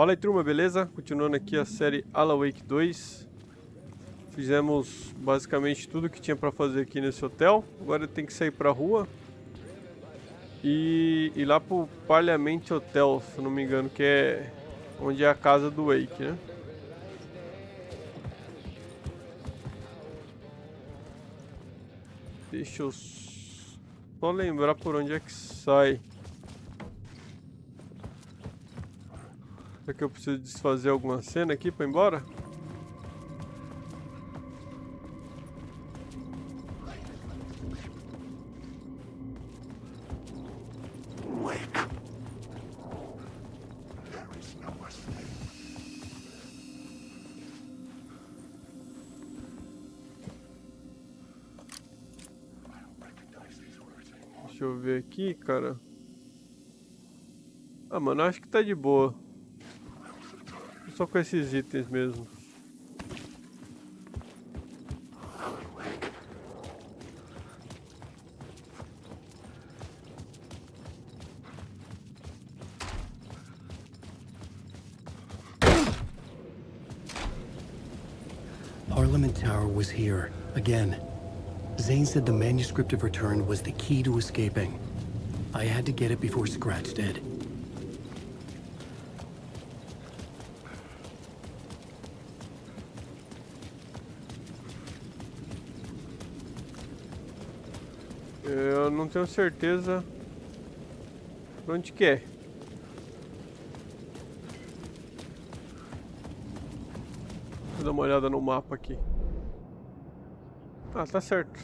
Fala aí, turma, beleza? Continuando aqui a série Alan Wake 2. Fizemos basicamente tudo que tinha pra fazer aqui nesse hotel. Agora tem que sair pra rua e ir lá pro Parliament Hotel, se não me engano, que é onde é a casa do Wake, né? Deixa eu só lembrar por onde é que sai. Será que eu preciso desfazer alguma cena aqui pra ir embora? Deixa eu ver aqui, cara. Ah, mano, acho que tá de boa. Só com esses itens mesmo. Parliament Tower was here, again. Zane said the manuscript of return was the key to escaping. I had to get it before Scratch did. Eu não tenho certeza pra onde que é. Vou dar uma olhada no mapa aqui. Ah, tá certo.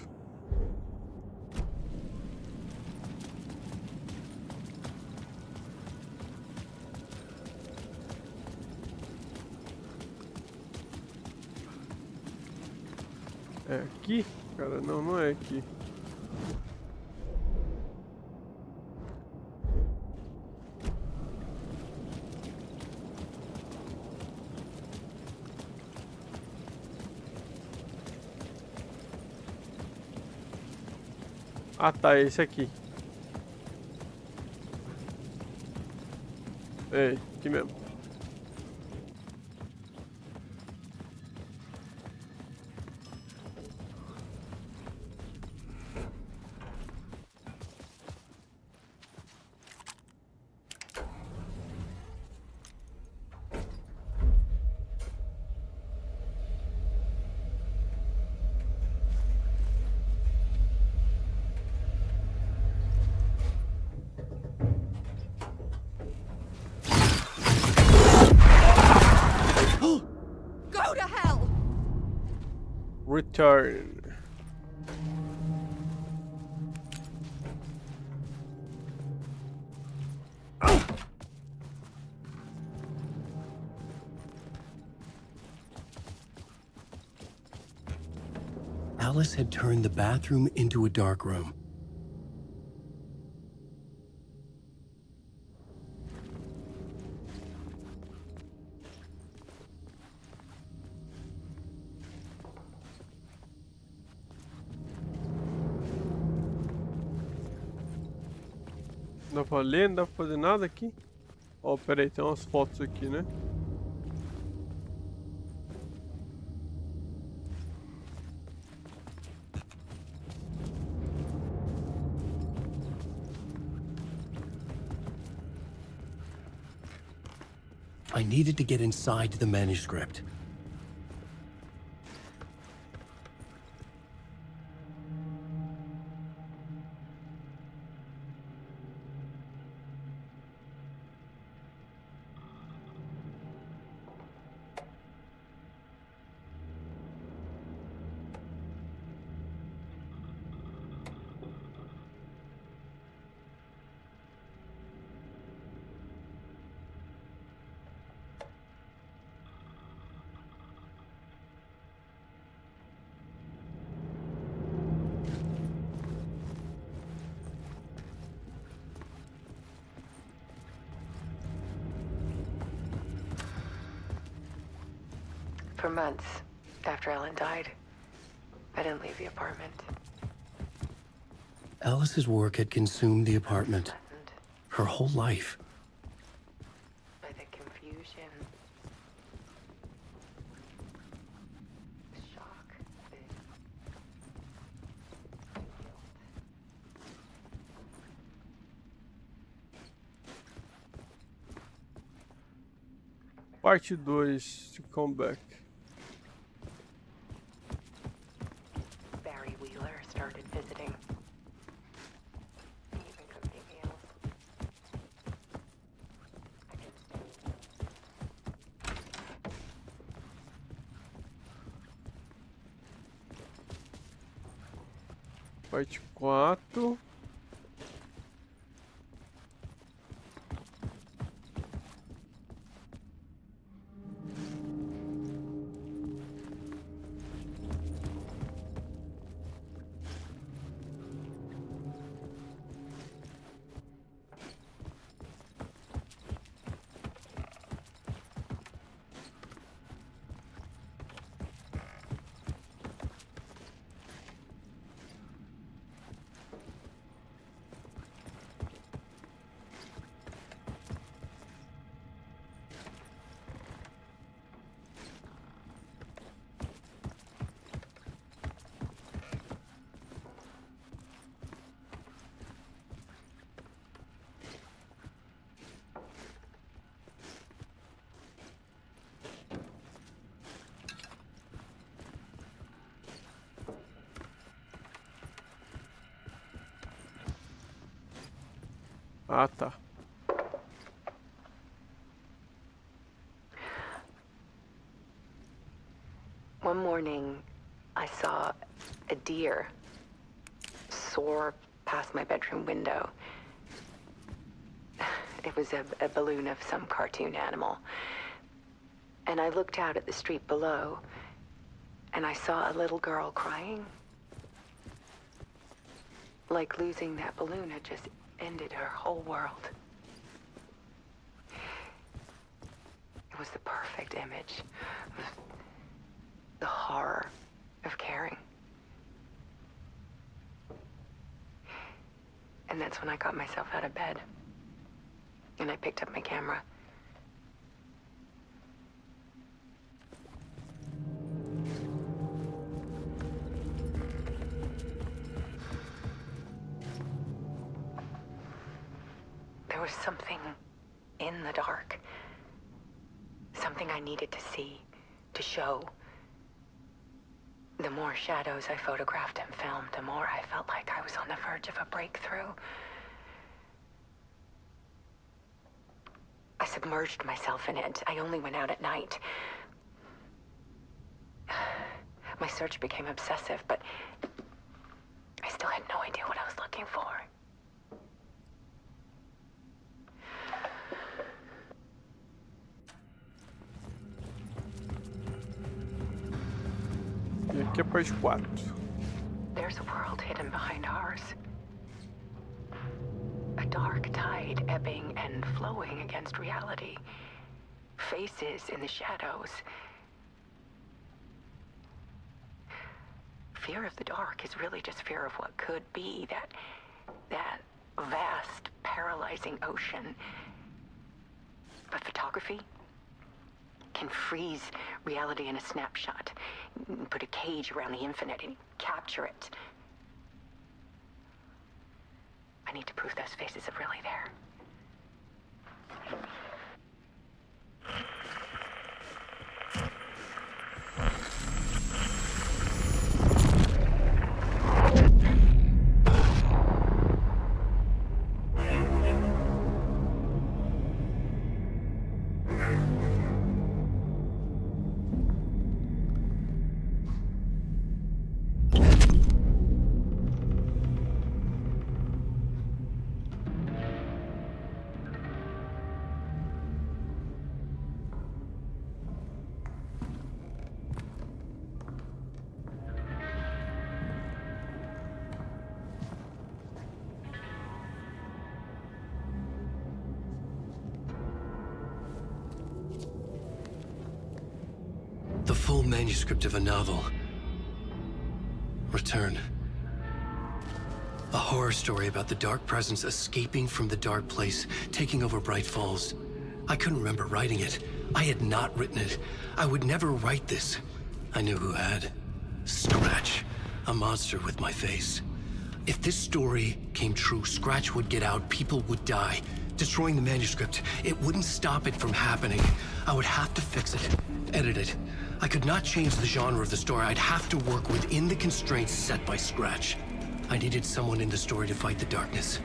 É aqui? Cara, não, não é aqui. Ah, tá, é esse aqui. É, aqui mesmo. Go to hell! Return. Alice had turned the bathroom into a dark room. Não dá pra ler, não dá pra fazer nada aqui. Ó, pera aí, tem umas fotos aqui, né? I needed to get inside the manuscript. For months after Ellen died, I didn't leave the apartment. Alice's work had consumed the apartment. Her whole life. By the confusion confusion, the shock, the guilt. Parte 2 de comeback. Barry Wheeler started visiting. He even cooked me meals. I could stay. Parte 4. Ah, tá. One morning, I saw a deer soar past my bedroom window. It was a balloon of some cartoon animal. And I looked out at the street below, and I saw a little girl crying. Like losing that balloon had just ended her whole world. It was the perfect image of the horror of caring. And that's when I got myself out of bed. And I picked up my camera. There was something in the dark. Something I needed to see, to show. The more shadows I photographed and filmed, the more I felt like I was on the verge of a breakthrough. I submerged myself in it. I only went out at night. My search became obsessive, but I still had no idea what I was looking for. E aqui é a parte 4. There's a world hidden behind ours. A dark tide ebbing and flowing against reality. Faces in the shadows. Fear of the dark is really just fear of what could be, that vast, paralyzing ocean. But photography can freeze reality in a snapshot, put a cage around the infinite and capture it. I need to prove those faces are really there. The full manuscript of a novel. Return. A horror story about the dark presence escaping from the dark place, taking over Bright Falls. I couldn't remember writing it. I had not written it. I would never write this. I knew who had. Scratch. A monster with my face. If this story came true, Scratch would get out, people would die. Destroying the manuscript, it wouldn't stop it from happening. I would have to fix it, edit it. I could not change the genre of the story. I'd have to work within the constraints set by Scratch. I needed someone in the story to fight the darkness.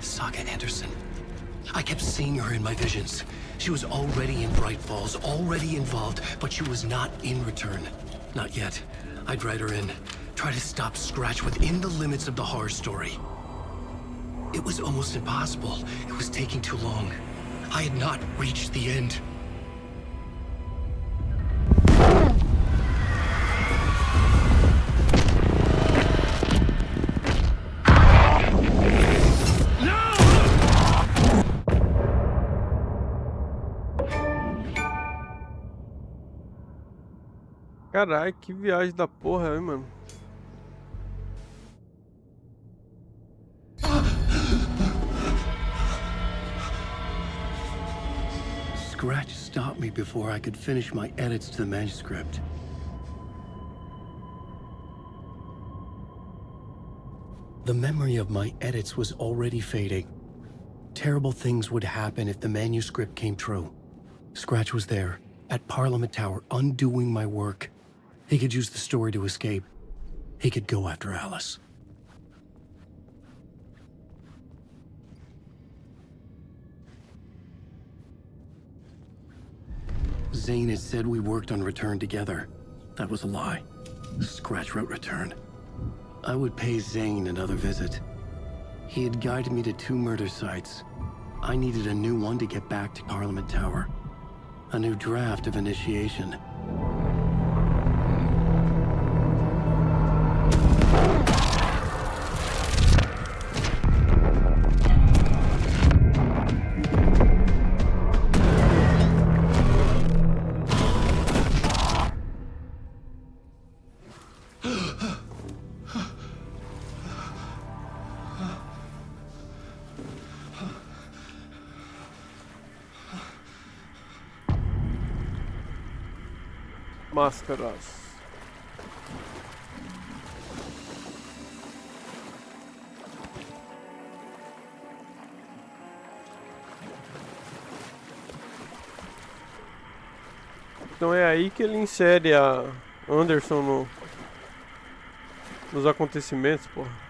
Saga Anderson. I kept seeing her in my visions. She was already in Bright Falls, already involved, but she was not in return. Not yet. I'd write her in. Try to stop Scratch within the limits of the horror story. It was almost impossible. It was taking too long. I had not reached the end. Caralho, que viagem da porra, hein, mano? Scratch stopped me before I could finish my edits to the manuscript. The memory of my edits was already fading. Terrible things would happen if the manuscript came true. Scratch was there, at Parliament Tower, undoing my work. He could use the story to escape. He could go after Alice. Zane had said we worked on Return together. That was a lie. Scratch wrote Return. I would pay Zane another visit. He had guided me to 2 murder sites. I needed a new one to get back to Parliament Tower. A new draft of initiation. Máscaras. Então é aí que ele insere a Anderson nos acontecimentos, porra.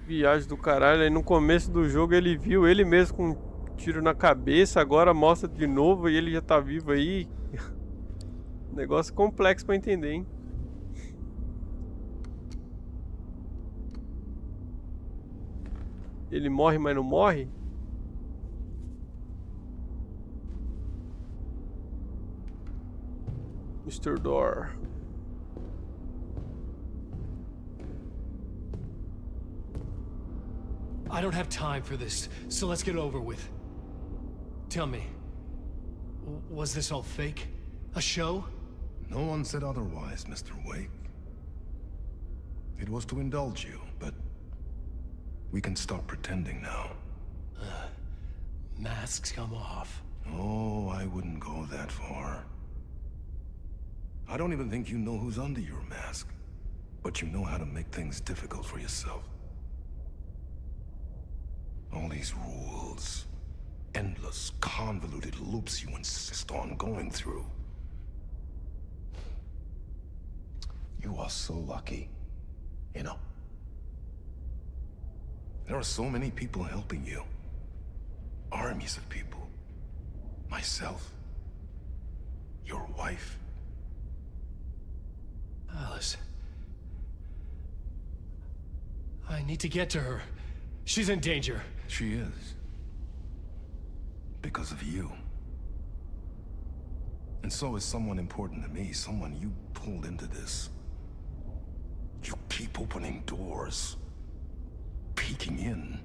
Viagem do caralho, aí no começo do jogo ele viu ele mesmo com um tiro na cabeça, agora mostra de novo e ele já tá vivo aí. Negócio complexo pra entender, hein? Ele morre, mas não morre? Mr. Door. I don't have time for this, so let's get it over with. Tell me, was this all fake? A show? No one said otherwise, Mr. Wake. It was to indulge you, but we can stop pretending now. Masks come off. Oh, I wouldn't go that far. I don't even think you know who's under your mask, but you know how to make things difficult for yourself. All these rules, endless, convoluted loops you insist on going through. You are so lucky, you know. There are so many people helping you. Armies of people. Myself. Your wife. Alice. I need to get to her. She's in danger. She is. Because of you. And so is someone important to me, someone you pulled into this. You keep opening doors, peeking in,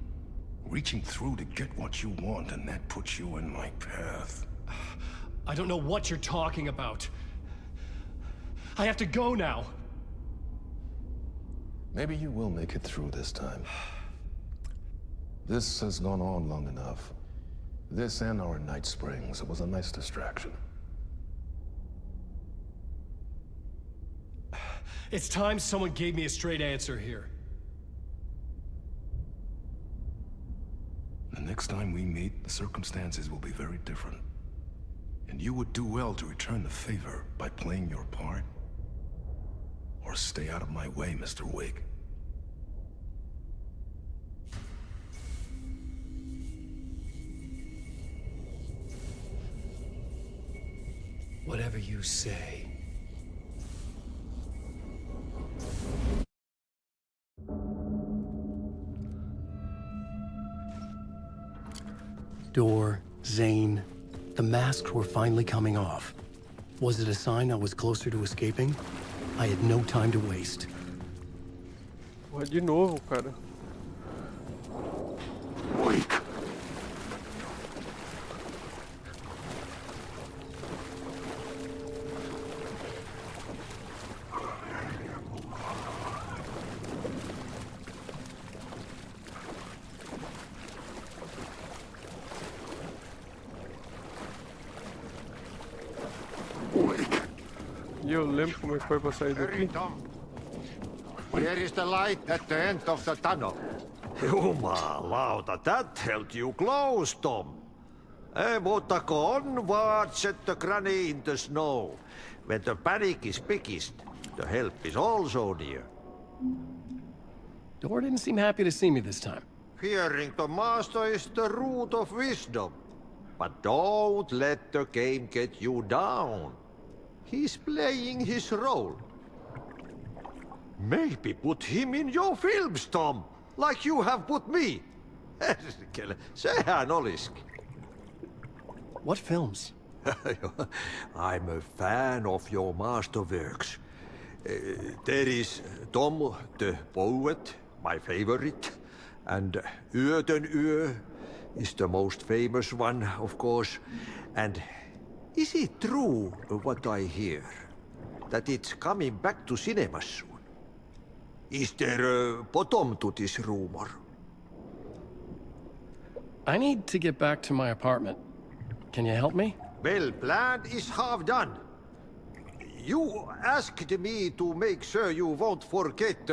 Reaching through to get what you want, and that puts you in my path. I don't know what you're talking about. I have to go now. Maybe you will make it through this time. This has gone on long enough. This and our night springs. It was a nice distraction. It's time someone gave me a straight answer here. The next time we meet, the circumstances will be very different. And you would do well to return the favor by playing your part. Or stay out of my way, Mr. Wig. Whatever you say. Door, Zane. The masks were finally coming off. Was it a sign I was closer to escaping? I had no time to waste. Vai de novo, cara. Wake. E eu lembro como é que foi pra sair daqui. Tom. Here is the light at the end of the tunnel. Jumalauta, that held you close, Tom. Mutta go onward, said the granny in the snow. When the panic is biggest, the help is also near. Door didn't seem happy to see me this time. Fearing the master is the root of wisdom. But don't let the game get you down. He's playing his role. Maybe put him in your films, Tom, like you have put me. Sehän olisikin. What films? I'm a fan of your masterworks. There is Tom the Poet, my favorite, and Yöten Yö is the most famous one, of course. And is it true what I hear, that it's coming back to cinemas soon? Is there a bottom to this rumor? I need to get back to my apartment. Can you help me? Well, plan is half done. You asked me to make sure you won't forget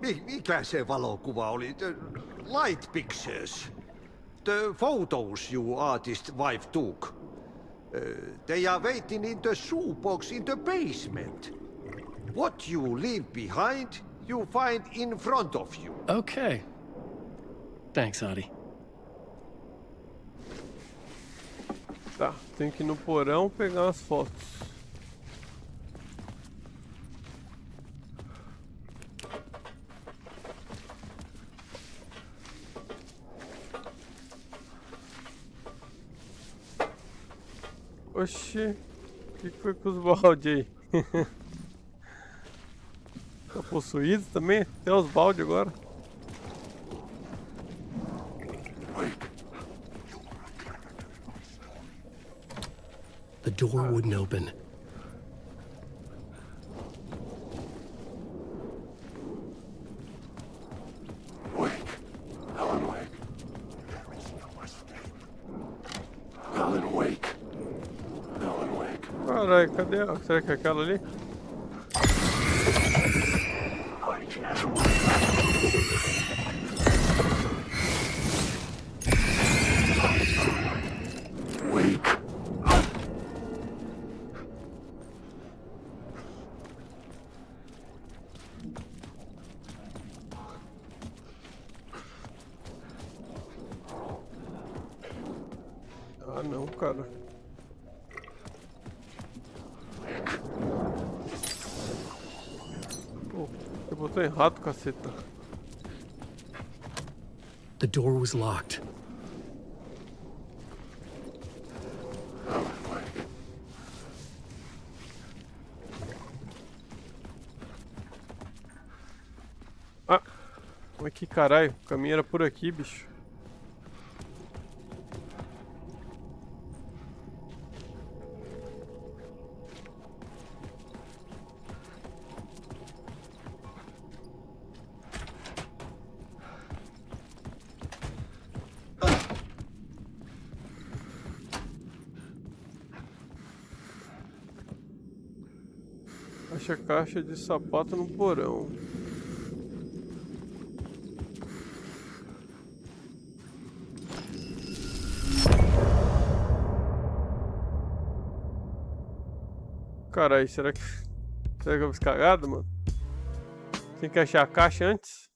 mikä se valokuva oli? The light pictures. The photos you artist wife took. They are waiting in the shoebox in the basement. What you leave behind, you find in front of you. Okay. Thanks, Adi. Tá, tem que ir no porão pegar as fotos. Oxi, o que foi com os balde aí? Tá possuído também? Tem os balde agora. The door wouldn't open. Wake. Helen, wake. Helen, wake. Helen, wake. Caralho, cadê? Será que é aquela ali? Wake. Ah não, cara. Pô, eu botei errado, caceta. The door was locked. Ah, Mas que caralho, o caminho era por aqui, bicho. Acha caixa de sapato no porão. Caralho, será que eu fiz cagado, mano? Tem que achar a caixa antes?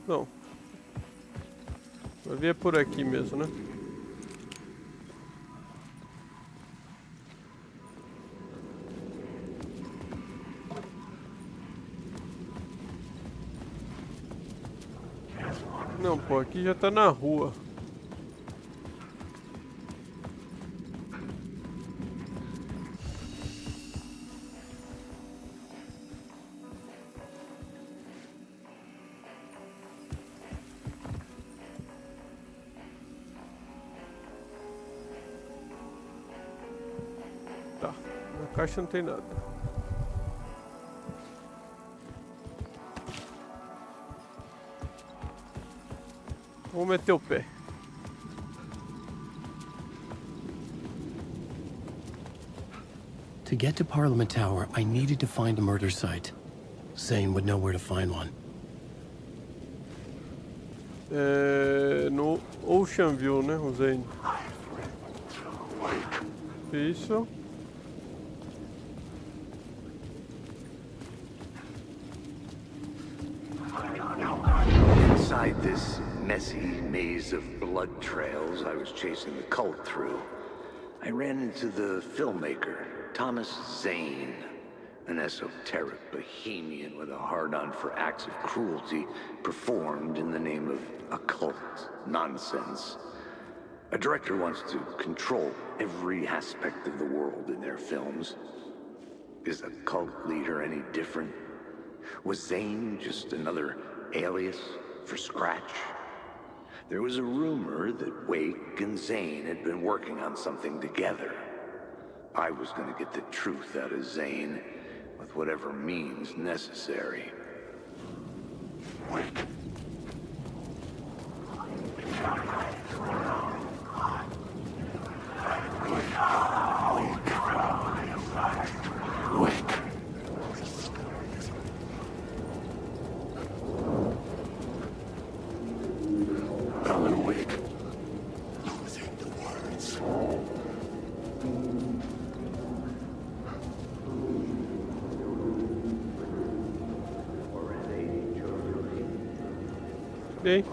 Não. Vai vir por aqui mesmo, né? Não, pô, aqui já tá na rua. Tá, na caixa não tem nada. Vou meter o pé. To get to Parliament Tower, I needed to find a murder site. Zane would know where to find one. No oceanview, né, o Zane? Isso. Inside this messy maze of blood trails I was chasing the cult through, I ran into the filmmaker, Thomas Zane, an esoteric bohemian with a hard-on for acts of cruelty performed in the name of occult nonsense. A director wants to control every aspect of the world in their films. Is a cult leader any different? Was Zane just another alias for Scratch? There was a rumor that Wake and Zane had been working on something together. I was going to get the truth out of Zane with whatever means necessary. Ok.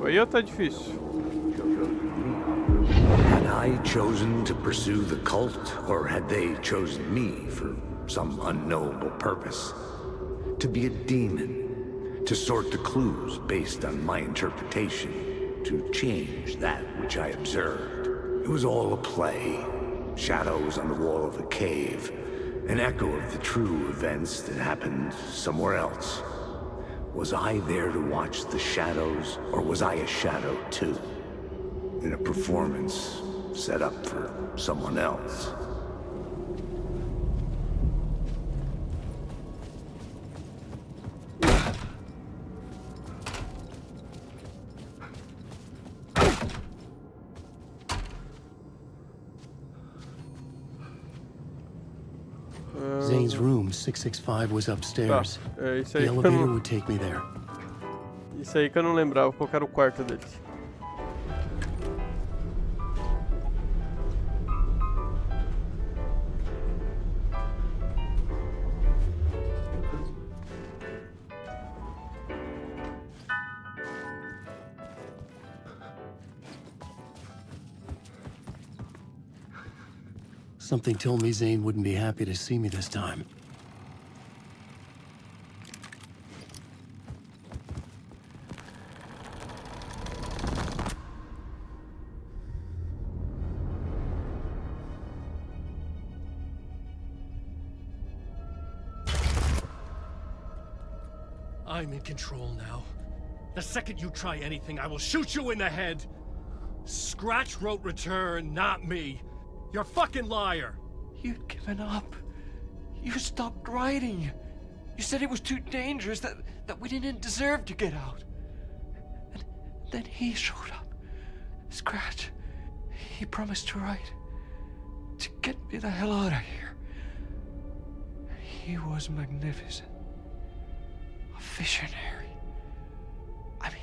Aí tá difícil. Had I chosen to pursue the cult, or had they chosen me for some unknowable purpose? To be a demon, to sort the clues based on my interpretation, to change that which I observed. It was all a play. Shadows on the wall of a cave, an echo of the true events that happened somewhere else. Was I there to watch the shadows, or was I a shadow too? In a performance set up for someone else. Zane's room, 665, was upstairs. Tá, é isso The aí. elevator would take me there. Isso aí que eu não lembrava, qual que era o quarto dele. Something told me Zane wouldn't be happy to see me this time. I'm in control now. The second you try anything, I will shoot you in the head. Scratch wrote return, not me. You're a fucking liar. You'd given up. You stopped writing. You said it was too dangerous, that we didn't deserve to get out. And then he showed up. Scratch. He promised to write. To get me the hell out of here. He was magnificent. A visionary. I mean,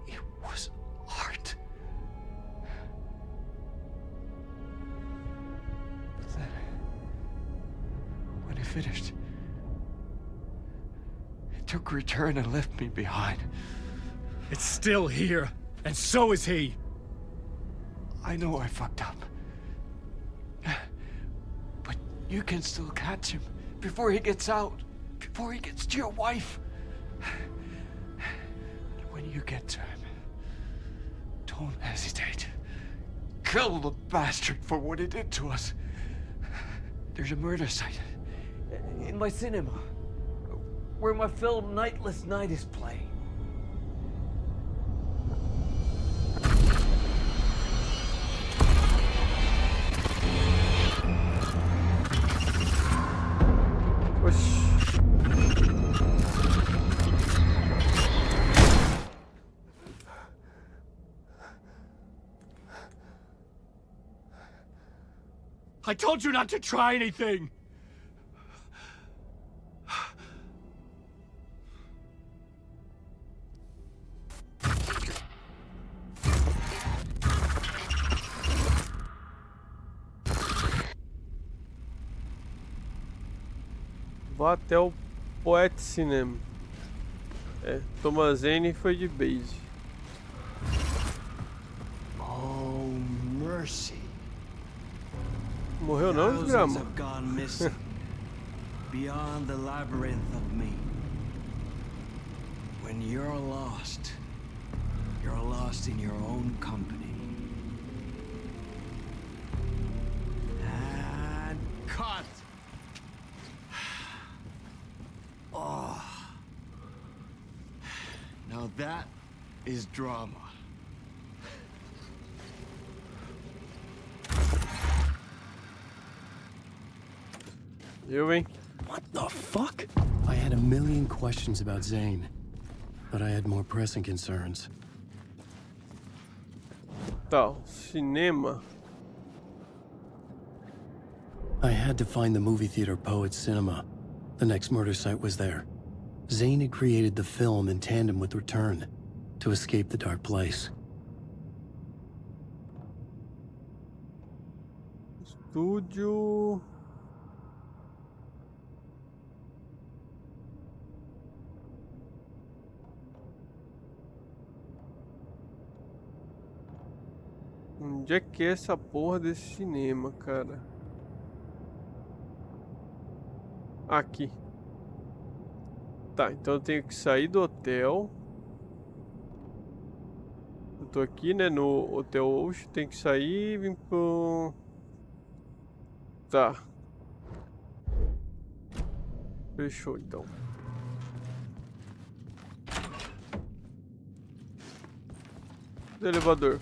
it was art. But then, when he finished, he took return and left me behind. It's still here, and so is he. I know I fucked up. But you can still catch him before he gets out, before he gets to your wife. And when you get to him, don't hesitate. Kill the bastard for what he did to us. There's a murder site in my cinema where my film Nightless Night is playing. I told you not to try anything! Vá até o Poet Cinema. Thomas Zane foi de base. Oh, mercy. Morreu não, desgrama? Have gone missing. Beyond the labyrinth of me. When you're lost in your own company. And cut! Oh. Now that is drama. Eu, hein? What the fuck? I had a million questions about Zane, but I had more pressing concerns. Tá, cinema. I had to find the movie theater Poet Cinema. The next murder site was there. Zane had created the film in tandem with Return to escape the dark place. Estúdio. Onde é que é essa porra desse cinema, cara? Aqui. Tá, então eu tenho que sair do hotel. Eu tô aqui, né, no Hotel Ocean. Tenho que sair e vir pro... Tá. Fechou, então. Do elevador.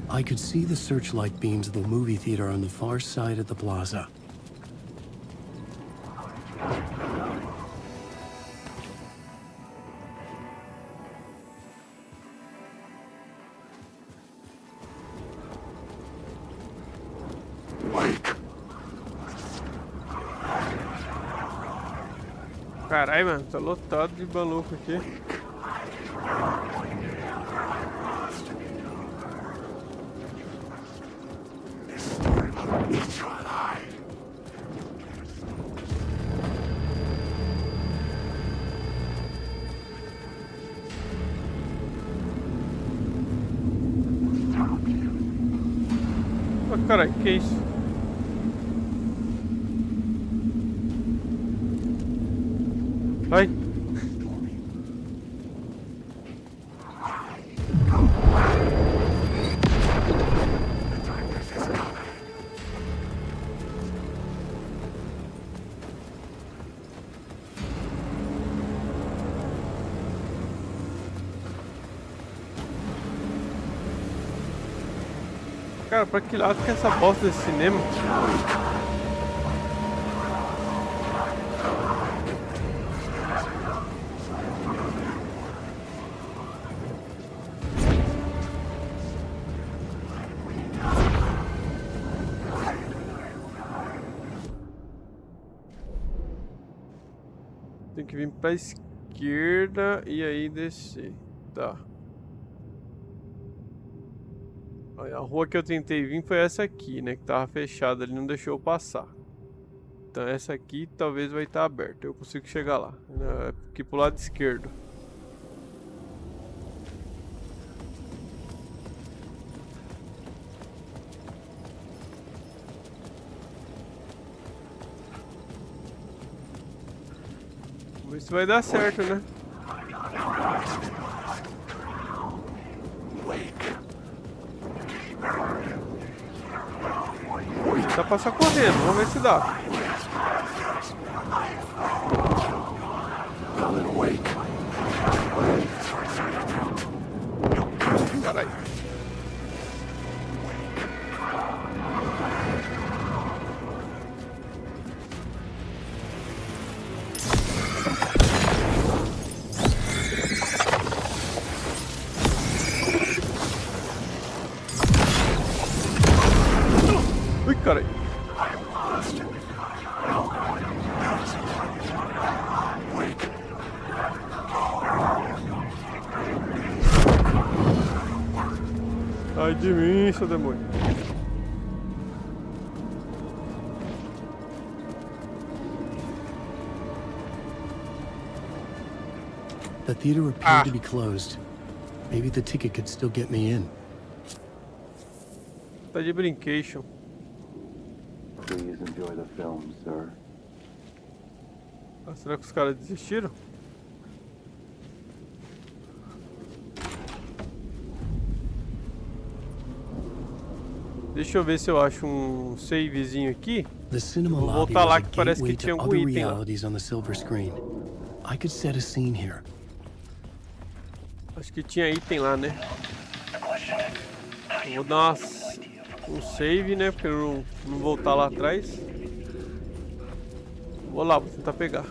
I could see the searchlight beams of the movie theater on the far side of the plaza. Caralho, mano, tá lotado de maluco aqui. Ah, caralho, que isso? Ai. Cara, pra que lado que é essa bosta desse cinema? Tem que vir pra esquerda e aí descer. Tá. A rua que eu tentei vir foi essa aqui, né? Que tava fechada, ele não deixou eu passar. Então essa aqui talvez vai estar aberta. Eu consigo chegar lá. Aqui pro lado esquerdo. Vamos ver se vai dar certo, né? Dá pra passar correndo, vamos ver se dá. Caralho. Ui, caralho. Sai de mim, seu demônio. The theater appeared to be closed. Maybe the ticket could still get me in. Tá de brincation. Please enjoy the film, sir. Ah, será que os caras desistiram? Deixa eu ver se eu acho um savezinho aqui. Vou voltar lá que parece que tinha algum item lá. I could set a scene here. Acho que tinha item lá, né? Vou dar um save, né? Pra eu não voltar lá atrás. Vou lá, vou tentar pegar.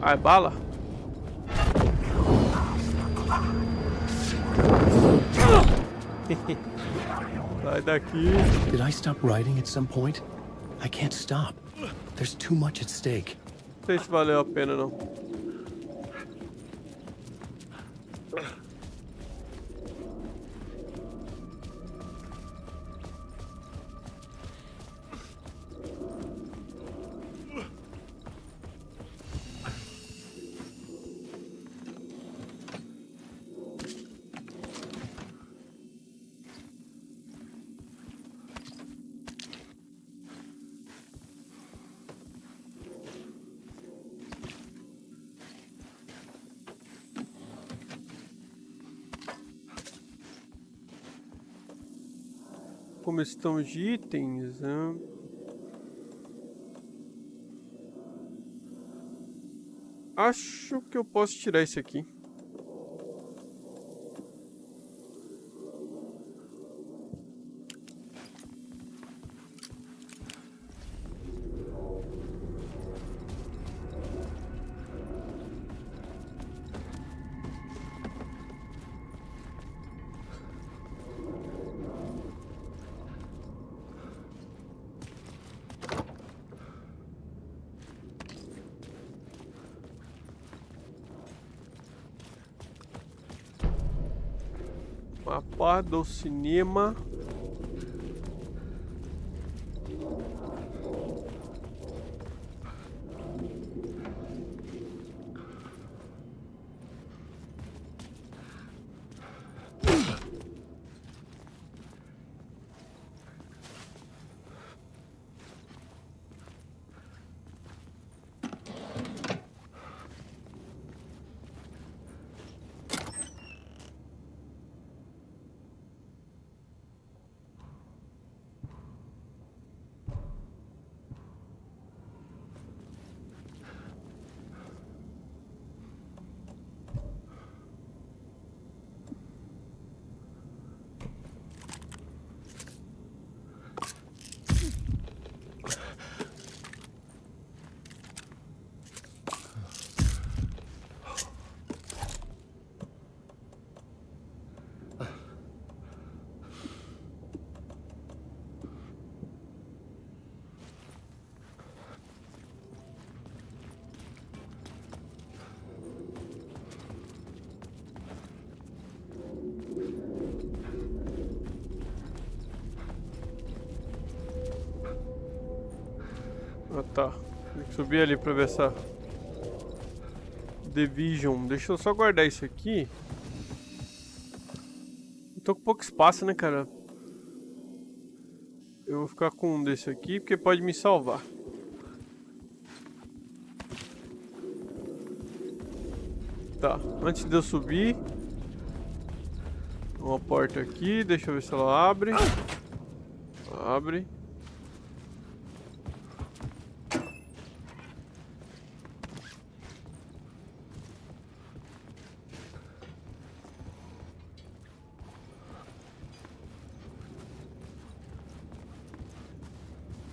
Ah, é bala? Sai daqui. Did I stop writing at some point? I can't stop. There's too much at stake. Não sei se valeu a pena não. Como estão os itens? Acho que eu posso tirar esse aqui. Mapa do cinema. Ah tá, tem que subir ali pra ver essa Division. Deixa eu só guardar isso aqui. Eu tô com pouco espaço, né, cara? Eu vou ficar com um desse aqui porque pode me salvar. Tá, antes de eu subir, uma porta aqui, deixa eu ver se ela abre. Abre.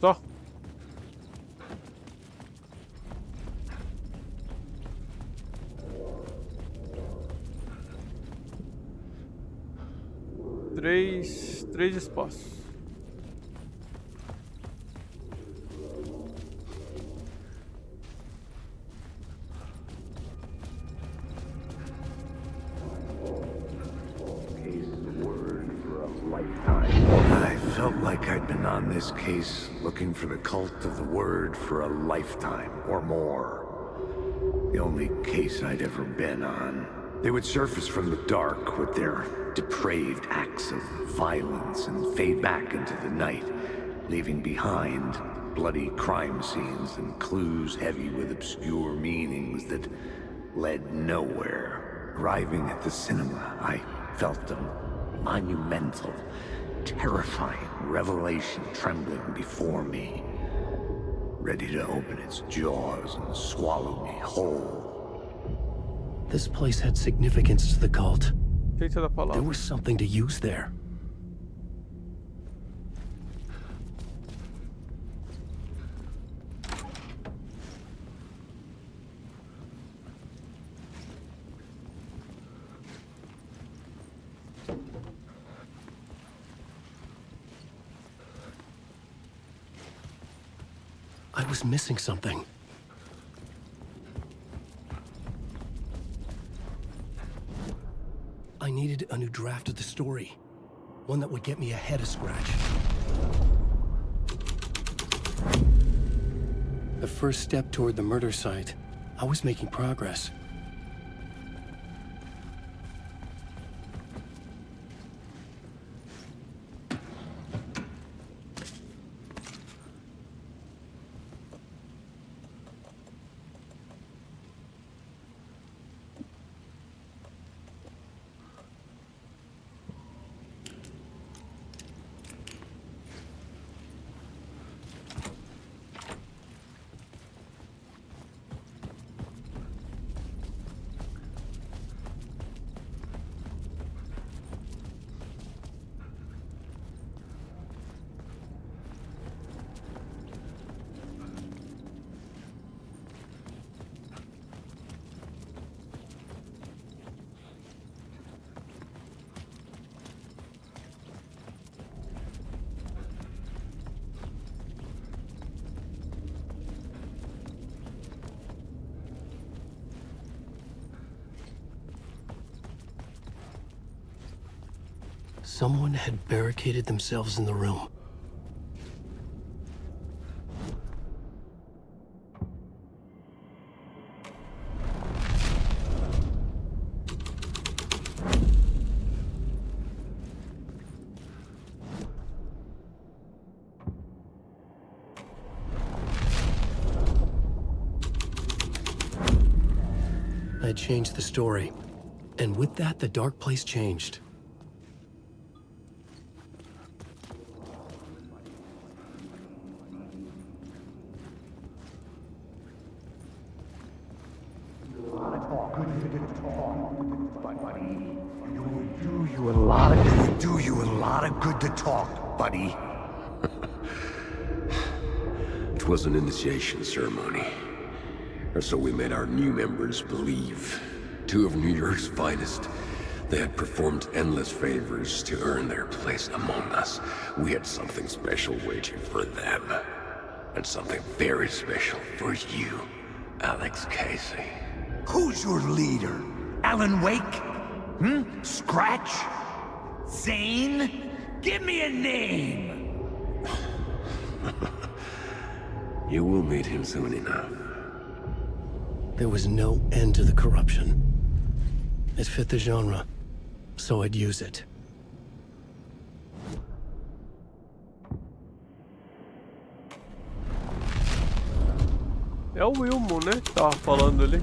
Só. Três espaços. I felt like I'd been on this case looking for the cult of the word for a lifetime or more. The only case I'd ever been on. They would surface from the dark with their depraved acts of violence and fade back into the night, leaving behind bloody crime scenes and clues heavy with obscure meanings that led nowhere. Arriving at the cinema, I felt a monumental, terrifying revelation trembling before me, ready to open its jaws and swallow me whole. This place had significance to the cult. Tenta da There palavra. was something to use there. I was missing something. I needed a new draft of the story. One that would get me ahead of Scratch. The first step toward the murder site. I was making progress. Someone had barricaded themselves in the room. I changed the story, and with that, the dark place changed. Do you a lot of good to talk, buddy. It was an initiation ceremony. Or so we made our new members believe. Two of New York's finest. They had performed endless favors to earn their place among us. We had something special waiting for them. And something very special for you, Alex Casey. Who's your leader? Alan Wake? Scratch? Zane? Give me a name! You will meet him soon enough. There was no end to the corruption. It fit the genre, so I'd use it. É o Wilmo, né? Que tava falando ali.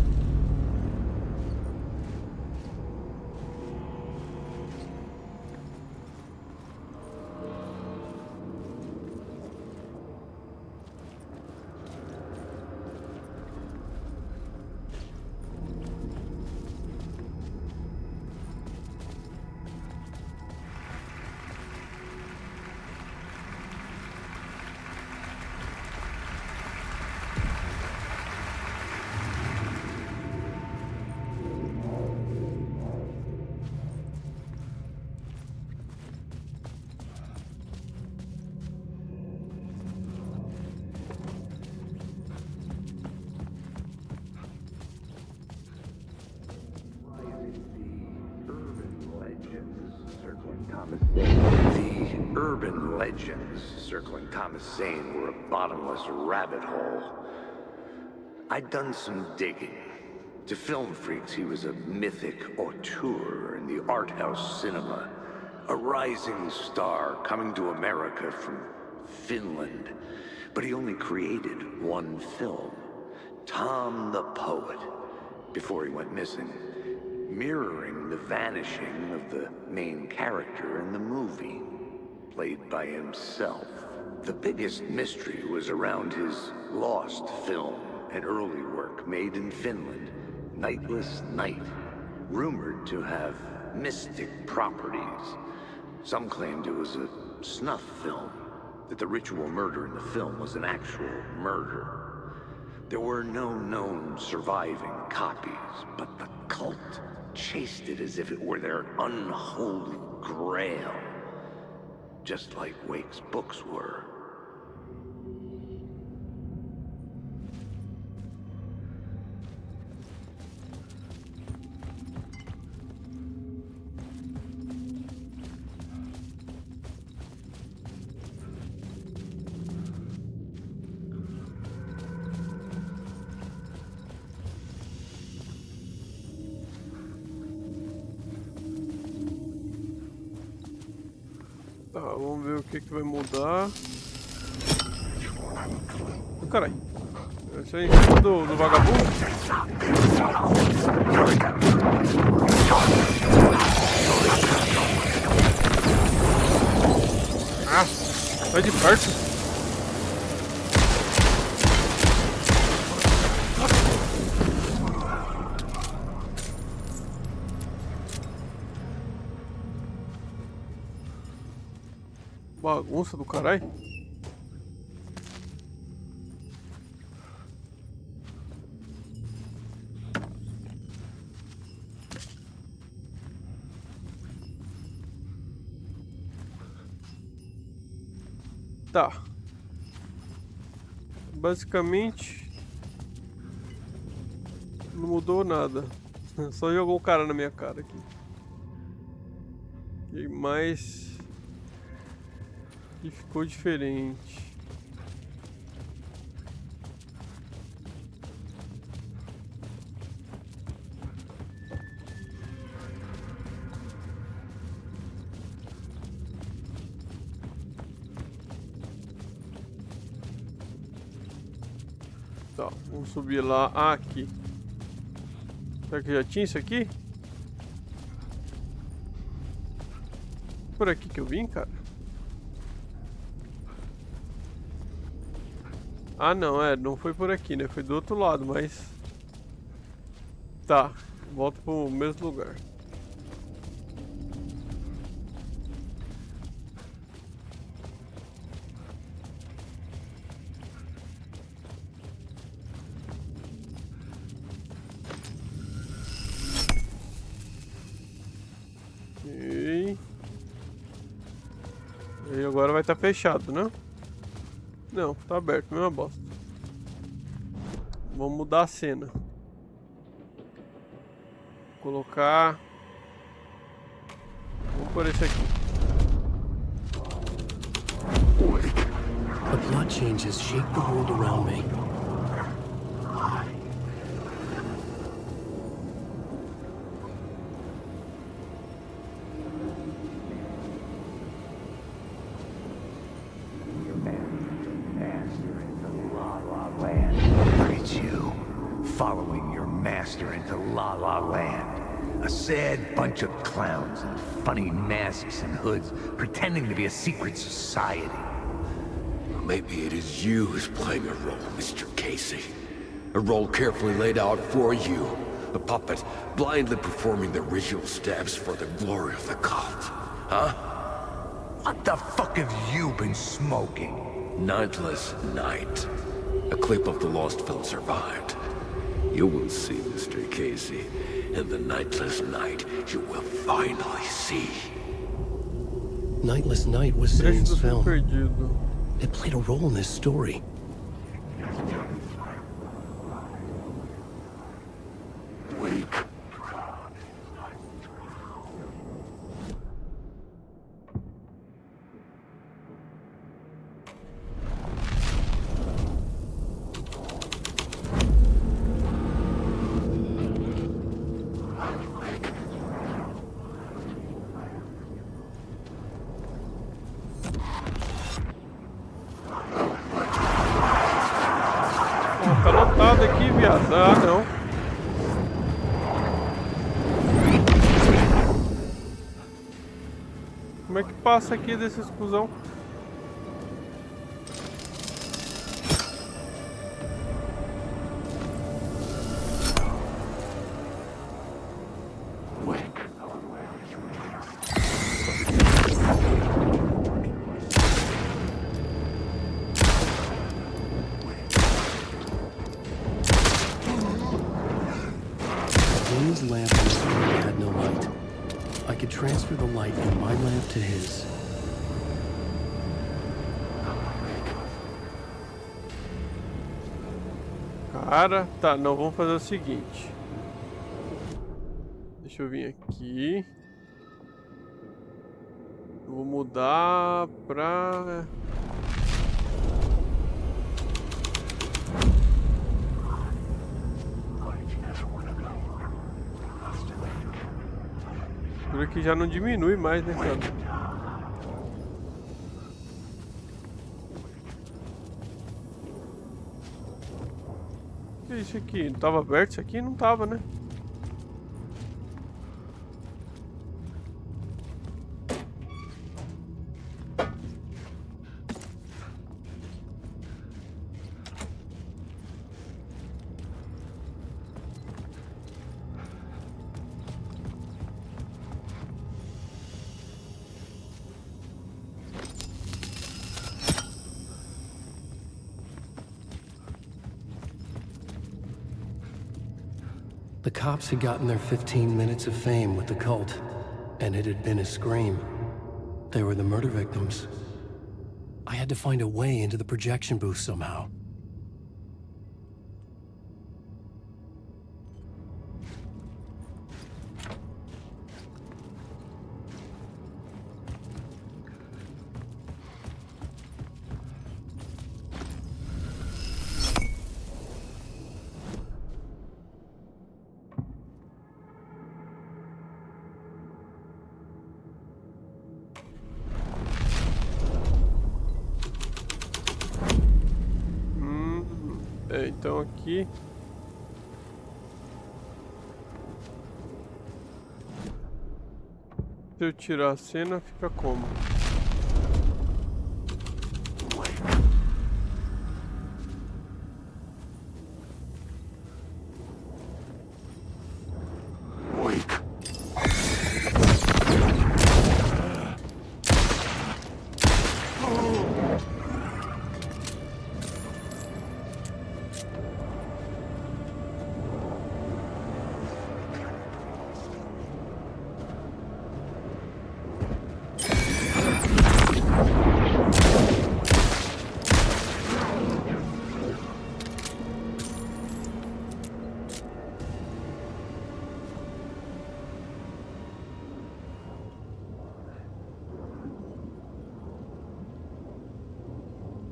The urban legends circling Thomas Zane were a bottomless rabbit hole. I'd done some digging. To film freaks, he was a mythic auteur in the art house cinema. A rising star coming to America from Finland. But he only created one film, Tom the Poet, before he went missing, mirroring the vanishing of the main character in the movie, played by himself. The biggest mystery was around his lost film, an early work made in Finland, Nightless Night, rumored to have mystic properties. Some claimed it was a snuff film, that the ritual murder in the film was an actual murder. There were no known surviving copies, but the cult chased it as if it were their unholy grail, just like Wake's books were. Tá, vamos ver o que vai mudar. Oh, caralho. Esse aí em cima do vagabundo. Ah, sai de perto. Bagunça do caralho. Tá. Basicamente não mudou nada. Só jogou o cara na minha cara aqui. E mais E ficou diferente. Tá, vamos subir lá. Ah, aqui. Será que já tinha isso aqui? Por aqui que eu vim, cara? Ah, não, não foi por aqui, né? Foi do outro lado, mas... Tá, volta pro mesmo lugar. E agora vai estar fechado, né? Não, tá aberto, mesma bosta. Vamos mudar a cena. Colocar... Vamos por esse aqui. The plot changes shape the world around me. Following your master into La La Land. A sad bunch of clowns in funny masks and hoods, pretending to be a secret society. Maybe it is you who's playing a role, Mr. Casey. A role carefully laid out for you. A puppet blindly performing the ritual steps for the glory of the cult. Huh? What the fuck have you been smoking? Nightless night. A clip of the lost film survived. You will see, Mr. Casey. In the nightless night, you will finally see. Nightless Night was Zane's film. It played a role in this story. Tá lotado aqui, viado. Ah, não. Como é que passa aqui dessa exclusão? Zane's lamp in the story had no light. I could transfer the light from my lamp to his. Cara, tá, não, vamos fazer o seguinte. Deixa eu vir aqui. Eu vou mudar pra... Por aqui já não diminui mais, né, cara? O que é isso aqui? Não tava aberto isso aqui? Não tava, né? The cops had gotten their 15 minutes of fame with the cult, and it had been a scream. They were the murder victims. I had to find a way into the projection booth somehow. então aqui. Se eu tirar a cena, fica como?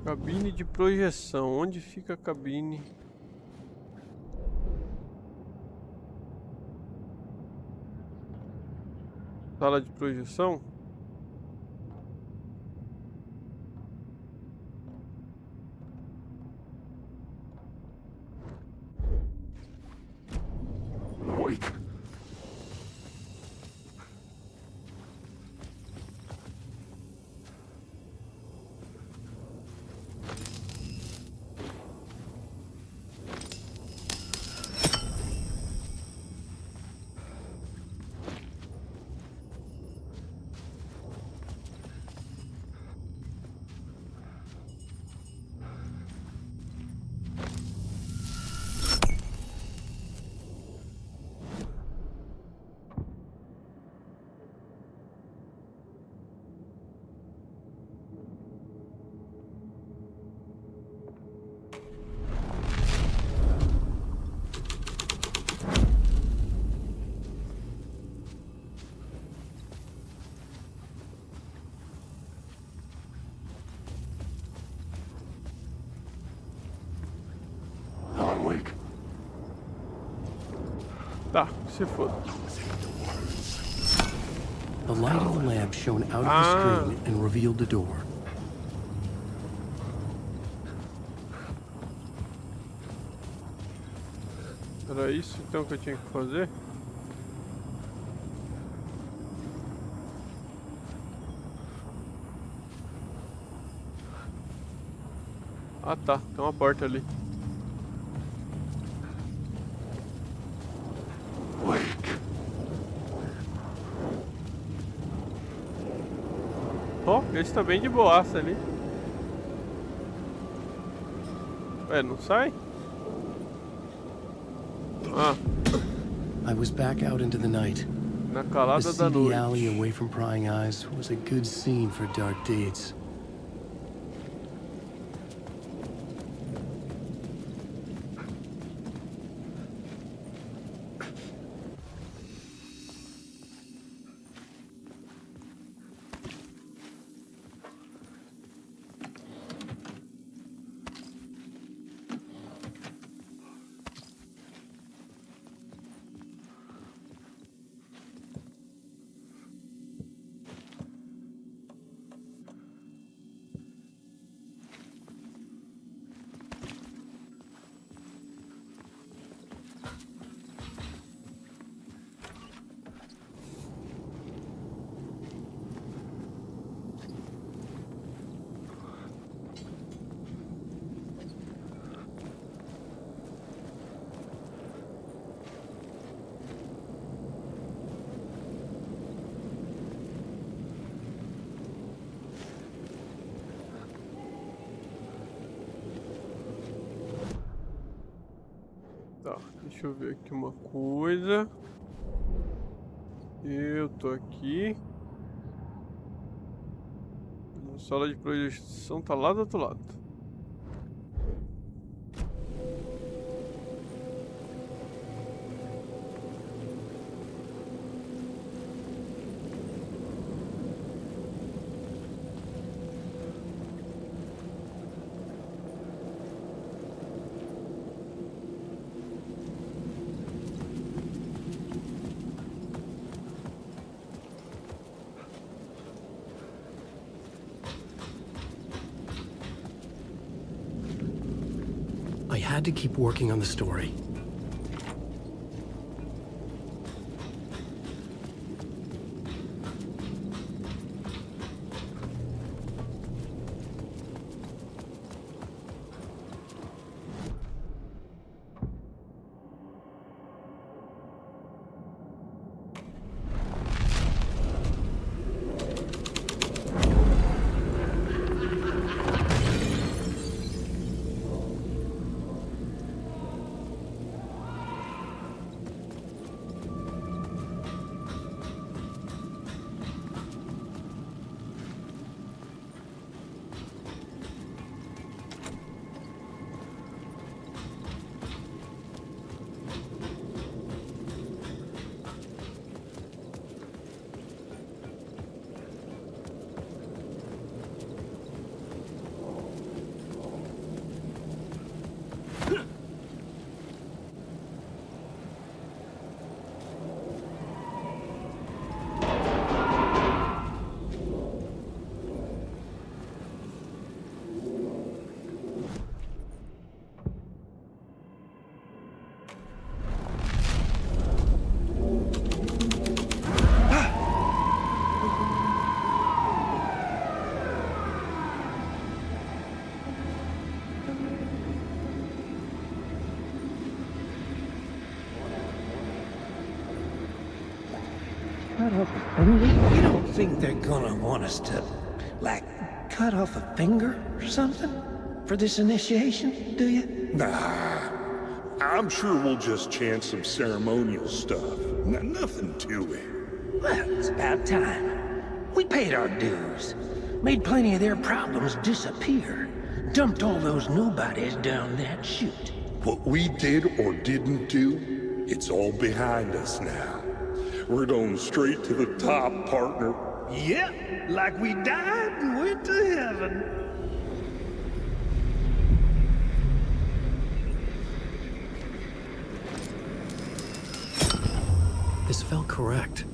Cabine de projeção. Onde fica a cabine? Sala de projeção? Tá, se foda. The light of the lamp shone out of the screen and revealed the door. Era isso então que eu tinha que fazer? Ah tá, tem uma porta ali. Ó, esse tá bem de boaça ali. Ué, não sai? Ah. I was back out into the night. Na calada the da seedy noite. alley away from prying eyes was a good scene for dark deeds. Tá, deixa eu ver aqui uma coisa. Eu tô aqui. A sala de projeção tá lá do outro lado. had to keep working on the story. You don't think they're gonna want us to, like, cut off a finger or something for this initiation, do you? Nah, I'm sure we'll just chant some ceremonial stuff. Nothing to it. Well, it's about time. We paid our dues, made plenty of their problems disappear, dumped all those nobodies down that chute. What we did or didn't do, it's all behind us now. We're going straight to the top, partner. Yep, like we died and went to heaven. This felt correct.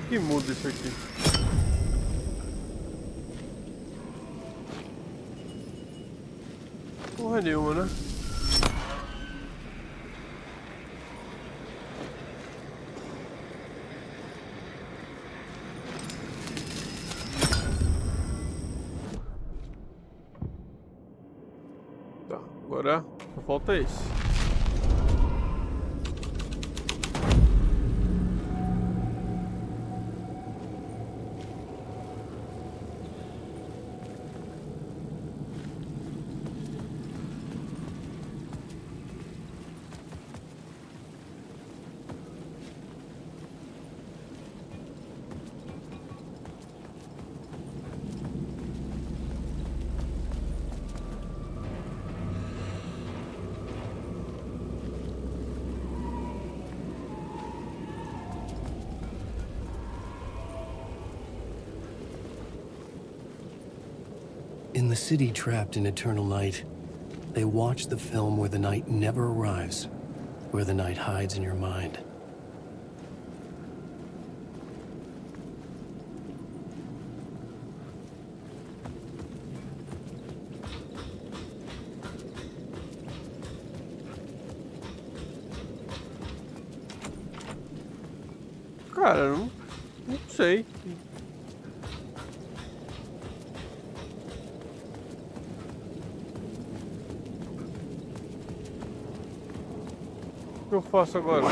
Que muda isso aqui? Porra nenhuma, né? Tá, agora só falta esse. In the city trapped in eternal night, they watch the film where the night never arrives, where the night hides in your mind. Cara, não sei. O que eu faço agora?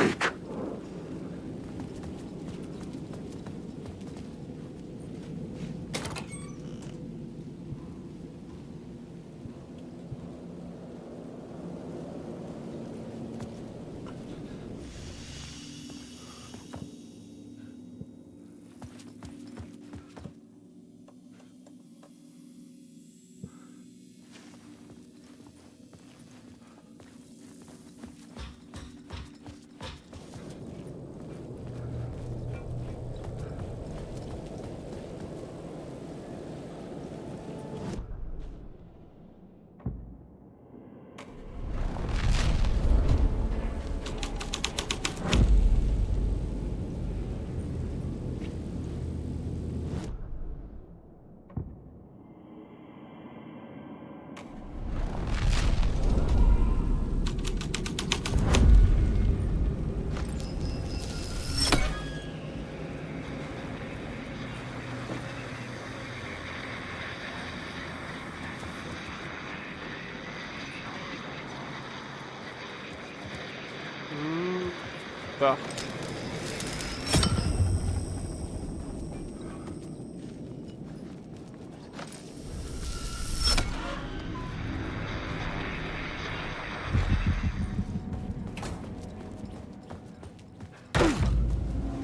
Tá.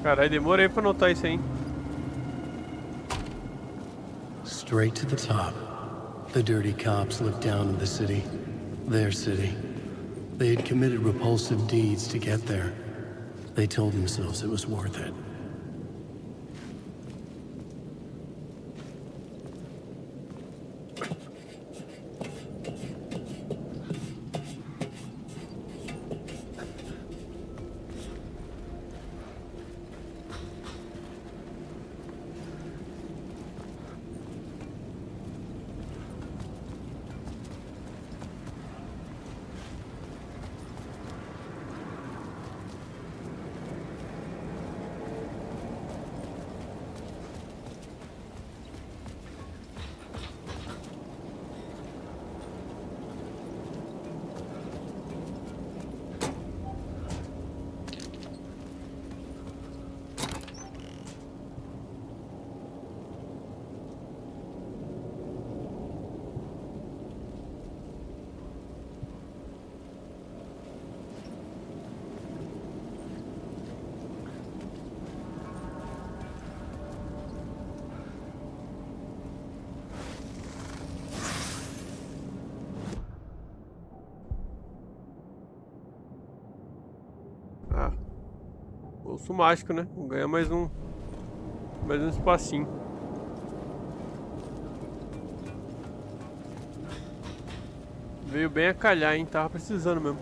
Caralho, demorei pra notar isso aí. Straight to the top. The dirty cops looked down on the city. Their city. They had committed repulsive deeds to get there. They told themselves it was worth it. Ah. Bolso mágico, né? Vamos ganhar mais um espacinho. Veio bem a calhar, hein? Tava precisando mesmo.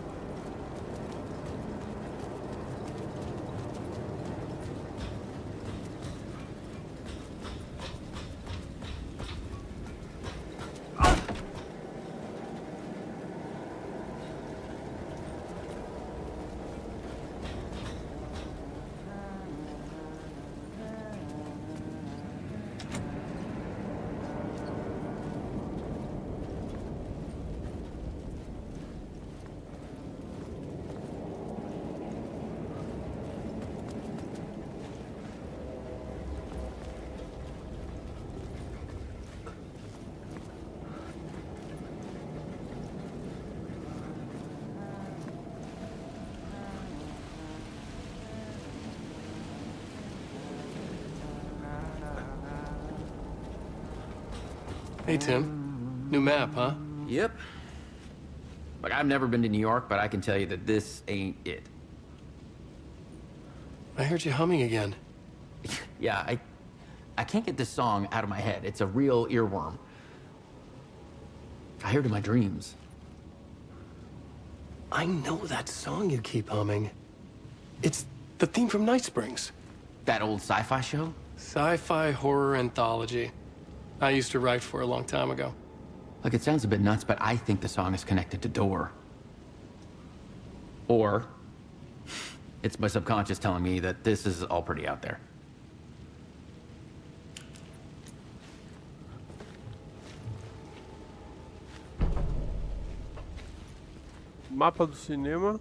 Hey, Tim. New map, huh? Yep. Like, I've never been to New York, but I can tell you that this ain't it. I heard you humming again. Yeah, I can't get this song out of my head. It's a real earworm. I hear it in my dreams. I know that song you keep humming. It's the theme from Night Springs. That old sci-fi show? Sci-fi horror anthology. I used to write for a long time ago. Like, it sounds a bit nuts, but I think the song is connected to Door. Or it's my subconscious telling me that this is all pretty out there. Mapa do cinema.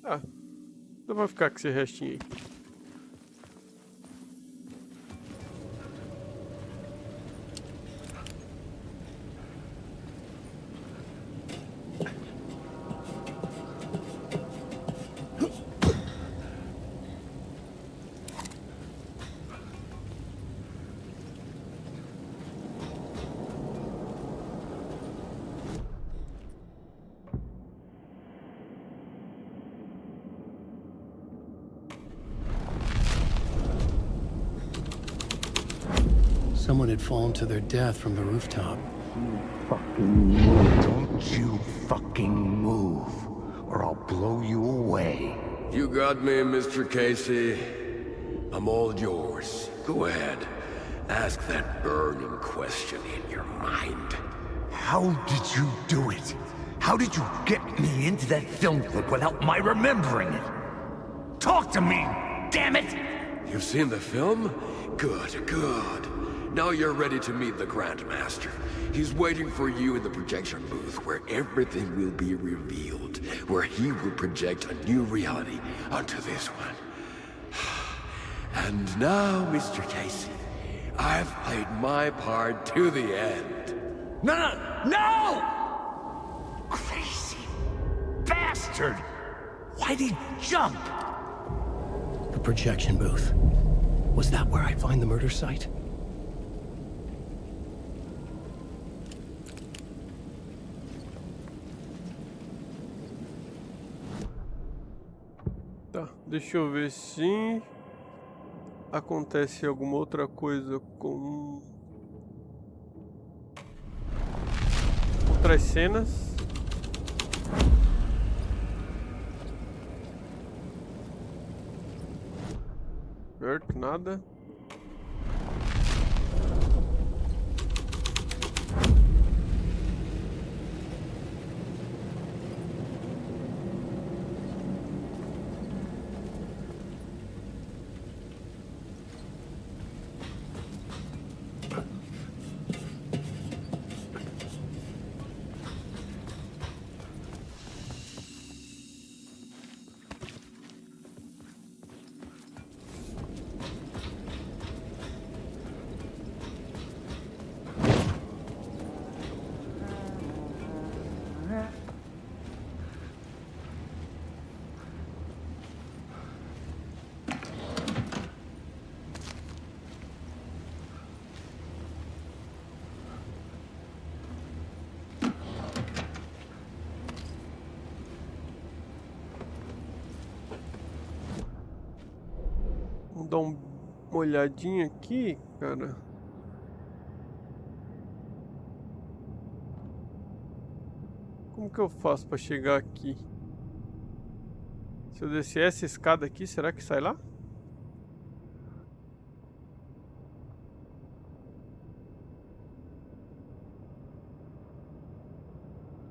Ah, dá pra ficar com esse restinho aí. Someone had fallen to their death from the rooftop. Fucking move. Don't you fucking move, or I'll blow you away. You got me, Mr. Casey. I'm all yours. Go ahead. Ask that burning question in your mind. How did you do it? How did you get me into that film clip without my remembering it? Talk to me, damn it! You've seen the film? Good, good. Now you're ready to meet the Grandmaster. He's waiting for you in the projection booth where everything will be revealed, where he will project a new reality onto this one. And now, Mr. Casey, I've played my part to the end. No! Crazy bastard! Why'd he jump? The projection booth. Was that where I find the murder site? Tá, deixa eu ver se acontece alguma outra coisa com outras cenas. Certo, nada. Vamos dar uma olhadinha aqui, cara. Como que eu faço para chegar aqui? Se eu descer essa escada aqui, será que sai lá?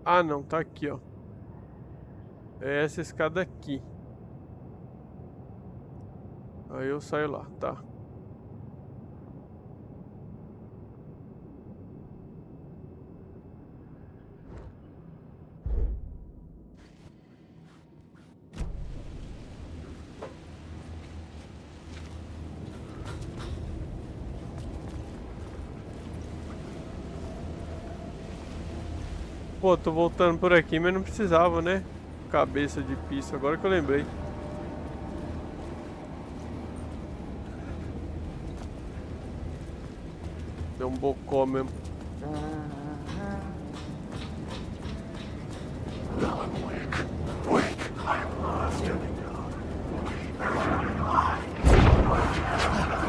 Ah, não, tá aqui, ó. É essa escada aqui. Aí eu saio lá, tá. Pô, tô voltando por aqui, mas não precisava, né? Cabeça de pista, agora que eu lembrei. Deu um bocó mesmo.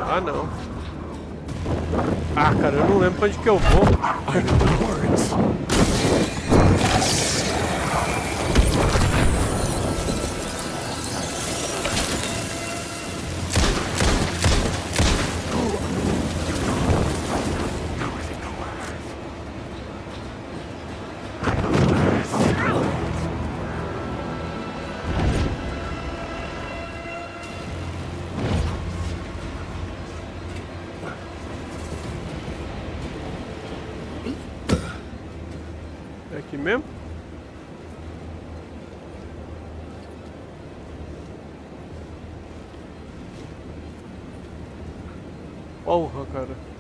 Ah, não. Ah, cara, eu não lembro pra onde que eu vou. É aqui mesmo? Porra, cara.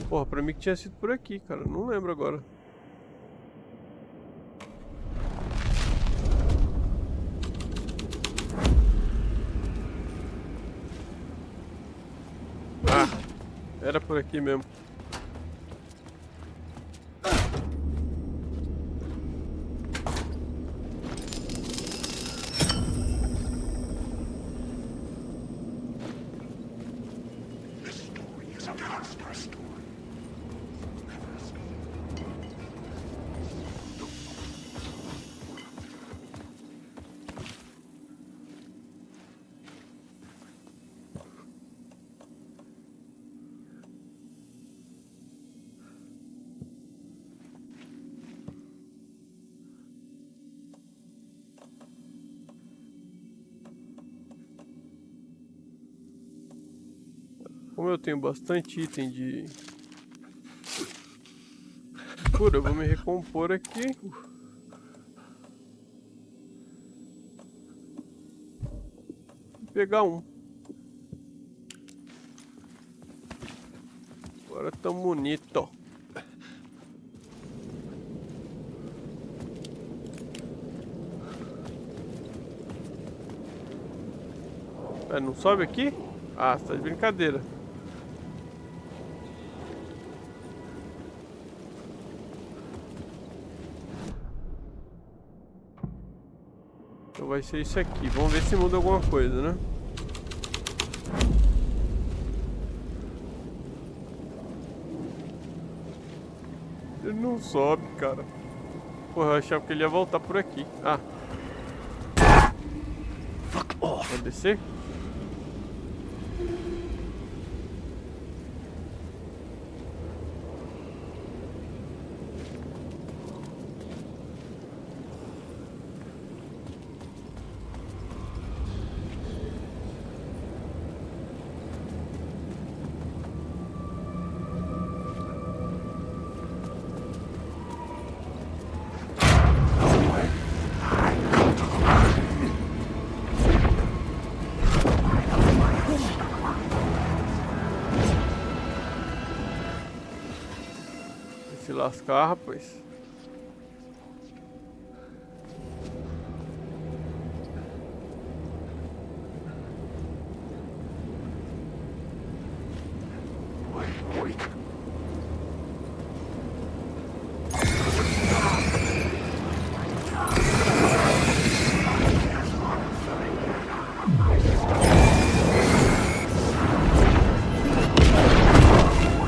Porra, pra mim que tinha sido por aqui, cara. Não lembro agora. Ah, era por aqui mesmo. Como eu tenho bastante item de cura, eu vou me recompor aqui. Vou pegar um. Agora tá bonito. Não sobe aqui? Ah, você tá de brincadeira. Então vai ser isso aqui. Vamos ver se muda alguma coisa, né? Ele não sobe, cara. Porra, eu achava que ele ia voltar por aqui. Ah. Vai descer? Se lascar, rapaz.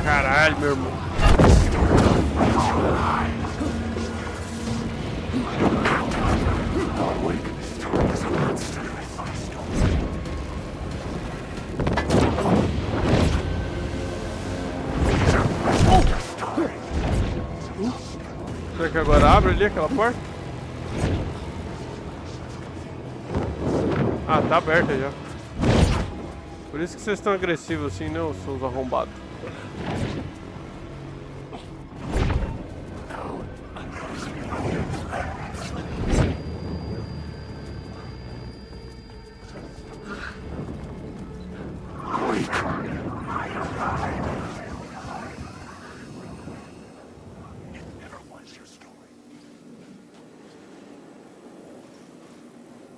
Caralho, meu irmão. Será que agora abre ali aquela porta? Ah, tá aberta já. Por isso que vocês estão agressivos assim, né, os seus arrombados.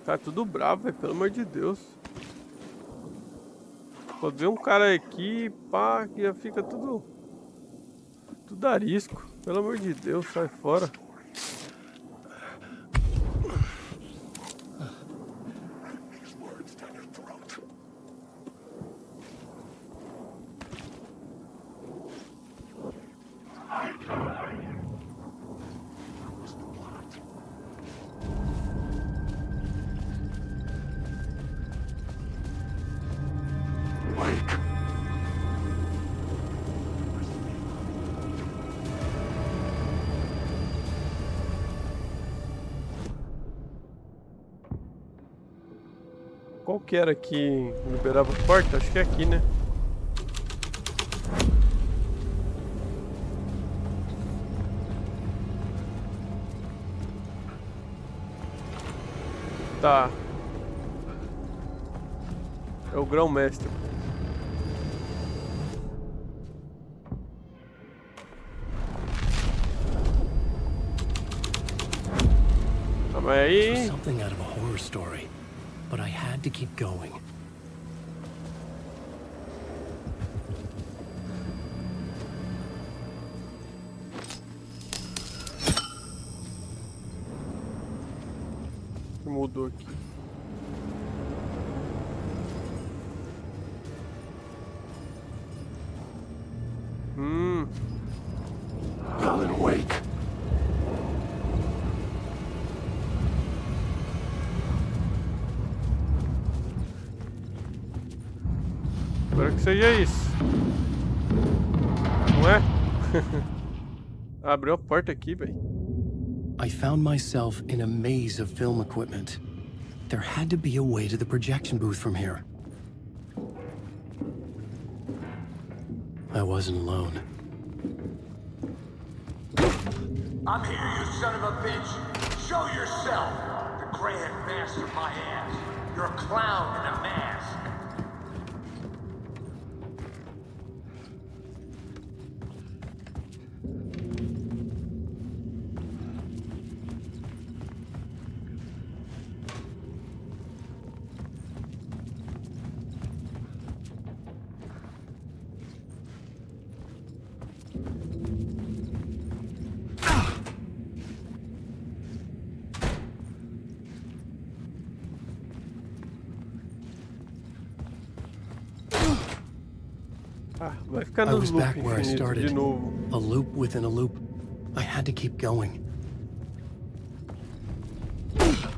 Tá tudo bravo, velho, pelo amor de Deus. Pode ver um cara aqui, pá, que já fica tudo arisco. Pelo amor de Deus, sai fora. Qual que era que liberava a porta? Acho que é aqui, né? Tá. É o grão-mestre. Calma aí. Something out of a horror story, but I had to keep going. Mudou aqui. Alan Wake. Espero que seja isso. Não é? Abriu a porta aqui, velho. I found myself in a maze of film equipment. There had to be a way to the projection booth from here. I wasn't alone. I'm here, you son of a bitch. Show yourself. The Grand Master, my ass. You're a clown in a mask. Vai ficar I no was loop back where I infinito started. de novo. A loop within a loop. I had to keep going.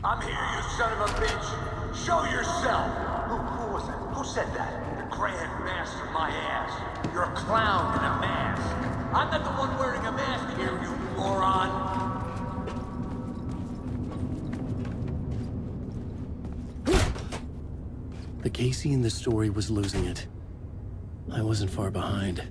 I'm here, you son of a bitch. Show yourself. Who was it? Who said that? The Grand Master, my ass. You're a clown in a mask. I'm not the one wearing a mask here, you moron. The Casey in the story was losing it. I wasn't far behind.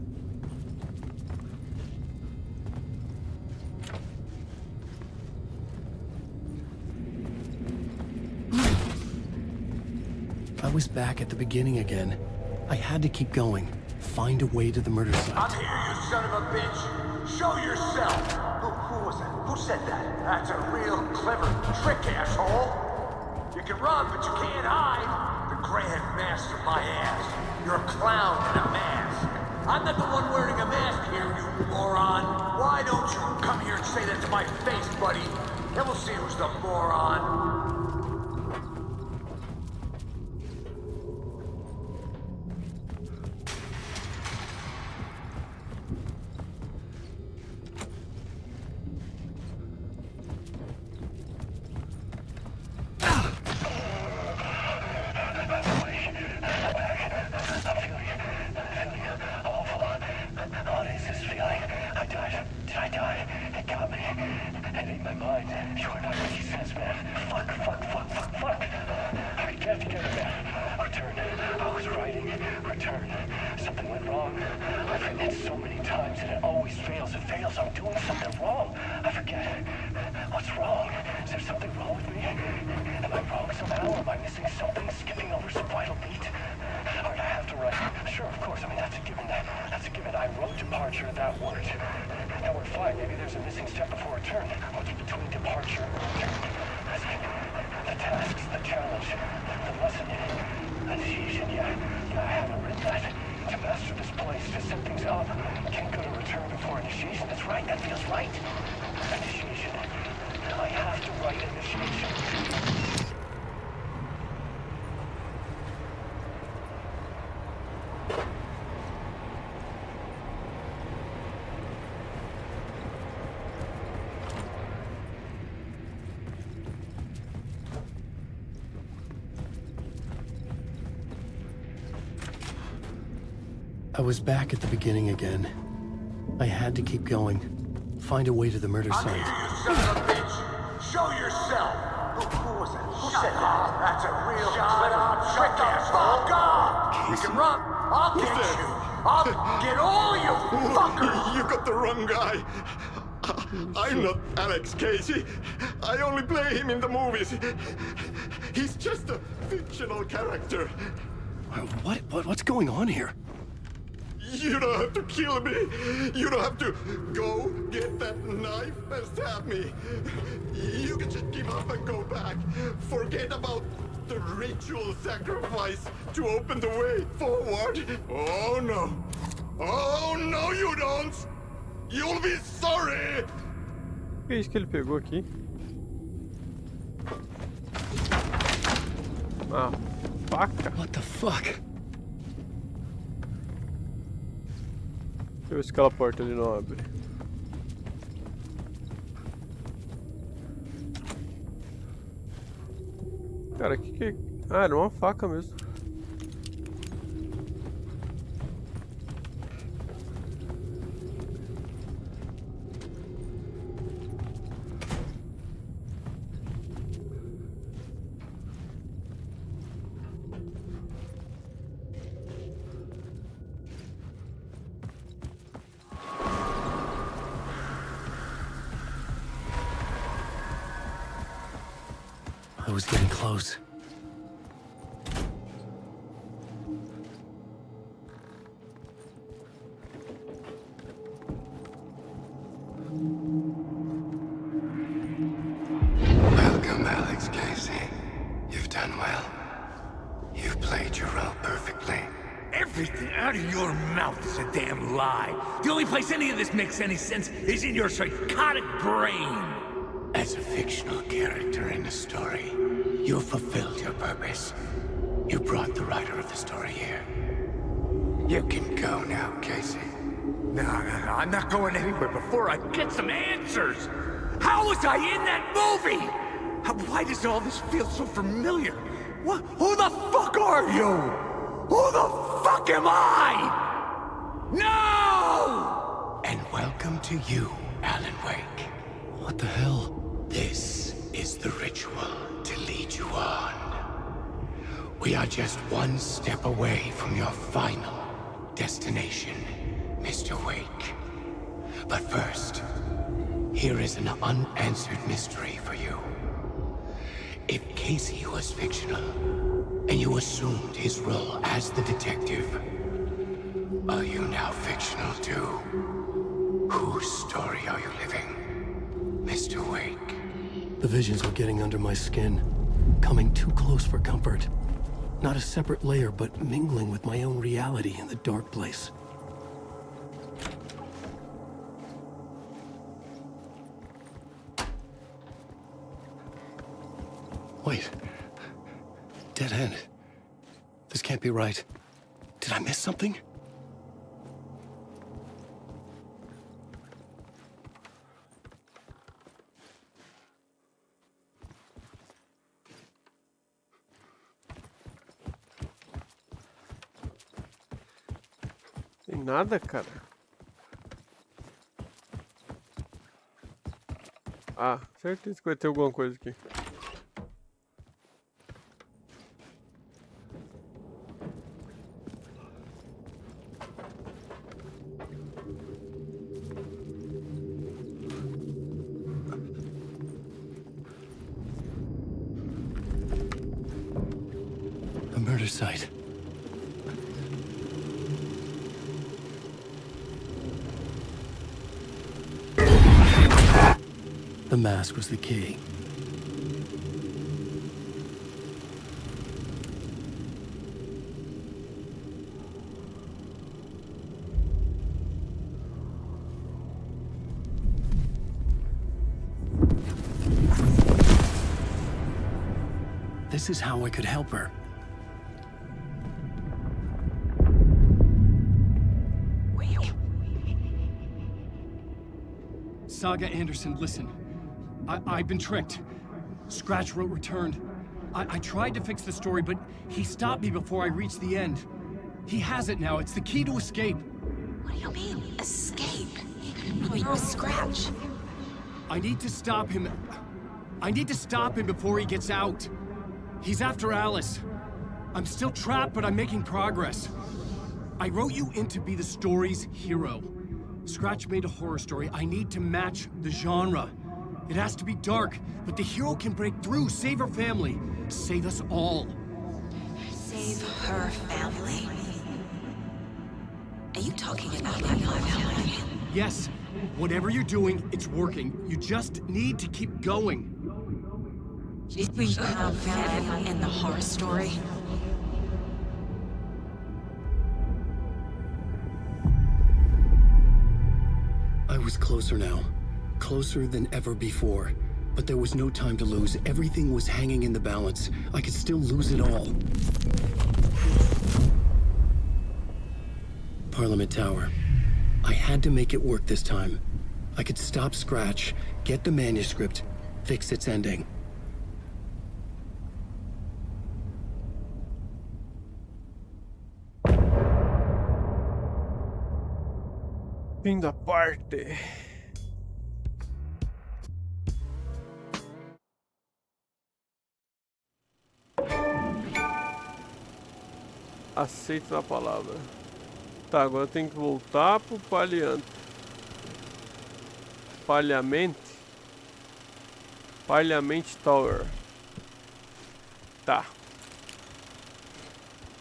I was back at the beginning again. I had to keep going. Find a way to the murder site. I'm here, you son of a bitch. Show yourself. Who was that? Who said that? That's a real clever trick, asshole. You can run, but you can't hide. The Grand Master, my ass. You're a clown in a mask. I'm not the one wearing a mask here, you moron. Why don't you come here and say that to my face, buddy? Then we'll see who's the moron. I was back at the beginning again. I had to keep going. Find a way to the murder I'm site. here, you son of a bitch. Show yourself. Who was that? Who said that? That's a real clever trick, asshole. Fuck off! You can run. I'll get you. I'll get all you fuckers. You got the wrong guy. I'm not Alex Casey. I only play him in the movies. He's just a fictional character. What's going on here? You don't have to kill me. You don't have to go get that knife and stab me. You can just give up and go back. Forget about the ritual sacrifice to open the way forward. Oh no. Oh no, you don't. You'll be sorry. O que é isso que ele pegou aqui? Ah, faca. What the fuck? Deixa eu ver se aquela porta ali não abre. Cara, que... Ah, era uma faca mesmo. I was getting close. Welcome, Alex Casey. You've done well. You've played your role perfectly. Everything out of your mouth is a damn lie. The only place any of this makes any sense is in your psychotic brain. As a fictional character in a story, you fulfilled your purpose. You brought the writer of the story here. You can go now, Casey. No, I'm not going anywhere before I get some answers. How was I in that movie? Why does all this feel so familiar? What? Who the fuck are you? Who the fuck am I? No! And welcome to you, Alan Wake. What the hell? This is the ritual to lead you on. We are just one step away from your final destination, Mr. Wake. But first, here is an unanswered mystery for you. If Casey was fictional, and you assumed his role as the detective, are you now fictional too? Whose story are you living, Mr. Wake? The visions were getting under my skin, coming too close for comfort. Not a separate layer, but mingling with my own reality in the dark place. Wait. Dead end. This can't be right. Did I miss something? Tem nada, cara. Ah, certeza que vai ter alguma coisa aqui. A murder site. The mask was the key. This is how I could help her. Saga, Anderson, listen. I've been tricked. Scratch wrote returned. I tried to fix the story, but he stopped me before I reached the end. He has it now. It's the key to escape. What do you mean, escape? You're a Scratch. I need to stop him. I need to stop him before he gets out. He's after Alice. I'm still trapped, but I'm making progress. I wrote you in to be the story's hero. Scratch made a horror story. I need to match the genre. It has to be dark, but the hero can break through, save her family, save us all. Save her family? Are you talking about my family? Yes. Whatever you're doing, it's working. You just need to keep going. Did we have family in the horror story? I was closer now. Closer than ever before. But there was no time to lose. Everything was hanging in the balance. I could still lose it all. Parliament Tower. I had to make it work this time. I could stop Scratch, get the manuscript, fix its ending. Fim da parte. Aceito na palavra. Tá, agora eu tenho que voltar pro Parliament Tower. Tá.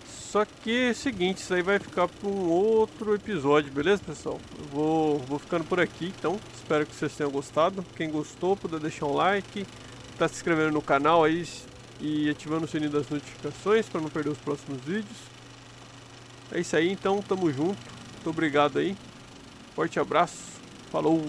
Só que é o seguinte, isso aí vai ficar para um outro episódio, beleza, pessoal? Eu vou ficando por aqui, então. Espero que vocês tenham gostado. Quem gostou, puder deixar um like. Tá se inscrevendo no canal aí e ativando o sininho das notificações para não perder os próximos vídeos. É isso aí, então. Tamo junto. Muito obrigado aí. Forte abraço. Falou!